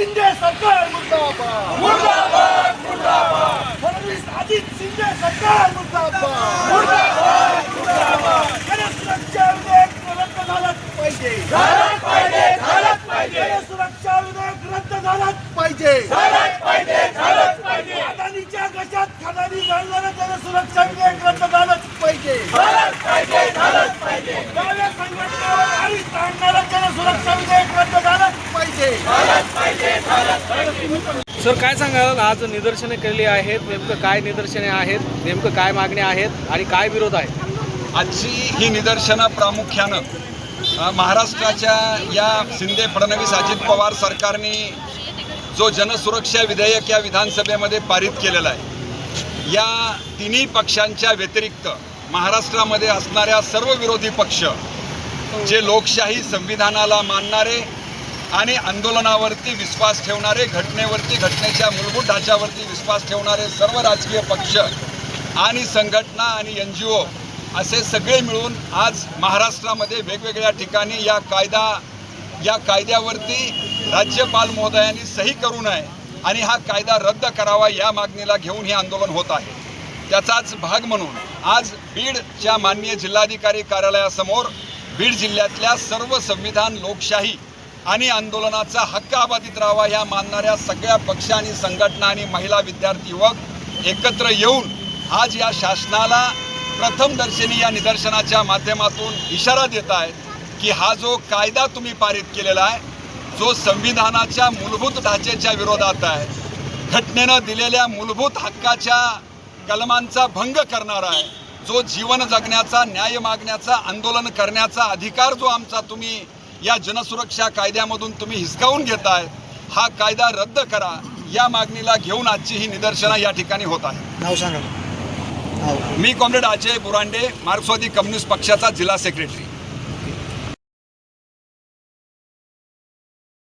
शिंदे सरकार मुर्दाबाद मुर्दाबाद मुर्दाबाद फडणवीस अजित शिंदे सरकार मुर्दाबाद मुर्दाबाद मुर्दाबाद जनसुरक्षा विधेयक रद्द झालंच पाहिजे झालंच पाहिजे झालंच पाहिजे जनसुरक्षा विधेयक रद्द झालंच पाहिजे झालंच पाहिजे झालंच पाहिजे अदानीच्या घशात खदानी घालणारं जनसुरक्षा विधेयक रद्द झालंच पाहिजे झालंच पाहिजे झालंच पाहिजे डाव्या संघटनेवर आळीच आणणारं जनसुरक्षा विधेयक रद्द झालंच पाहिजे झालंच पाहिजे झालंच पाहिजे सर काय सांगाल आज निदर्शने केली आहेत नेमकं काय निदर्शने आहेत नेमकं काय मागण्या आहेत आणि काय विरोध आहे आजची ही निदर्शनं प्रामुख्यानं महाराष्ट्राच्या या शिंदे फडणवीस अजित पवार सरकारने जो जनसुरक्षा विधेयक या विधानसभेमध्ये पारित केलेलं आहे या तिन्ही पक्षांच्या व्यतिरिक्त महाराष्ट्रामध्ये असणाऱ्या सर्व विरोधी पक्ष जे लोकशाही संविधानाला मानणारे आणि आंदोलनावरती विश्वास ठेवणारे घटनेवरती घटनेच्या मूलभूत ढाच्यावरती विश्वास ठेवणारे सर्व राजकीय पक्ष आणि संघटना आणि NGO असे सगळे मिळून आज महाराष्ट्रामध्ये वेगवेगळ्या ठिकाणी या कायद्यावरती राज्यपाल महोदयांनी सही करू नये आणि हा कायदा रद्द करावा या मागणीला घेऊन हे आंदोलन होत आहे। त्याचाच भाग म्हणून आज बीडच्या माननीय जिल्हाधिकारी कार्यालयासमोर बीड जिल्ह्यातल्या सर्व संविधान लोकशाही आणि आंदोलनाचा हक्क अबाधित राहावा ह्या मानणाऱ्या सगळ्या पक्ष आणि संघटना आणि महिला विद्यार्थी युवक एकत्र येऊन आज या शासनाला प्रथमदर्शनी या निदर्शनाच्या माध्यमातून इशारा देत आहेत की हा जो कायदा तुम्ही पारित केलेला आहे जो संविधानाच्या मूलभूत ढाचेच्या विरोधात आहे घटनेनं दिलेल्या मूलभूत हक्काच्या कलमांचा भंग करणारा आहे जो जीवन जगण्याचा न्याय मागण्याचा आंदोलन करण्याचा अधिकार जो आमचा तुम्ही या जनसुरक्षा कायद्यामधून तुम्ही हिसकावून घेताय हा कायदा रद्द करा या मागणीला घेऊन आजची ही निदर्शनं या ठिकाणी होत आहे। नाव सांगा मी कॉम्रेड अजय बुरांडे मार्क्सवादी कम्युनिस्ट पक्षाचा जिल्हा सेक्रेटरी।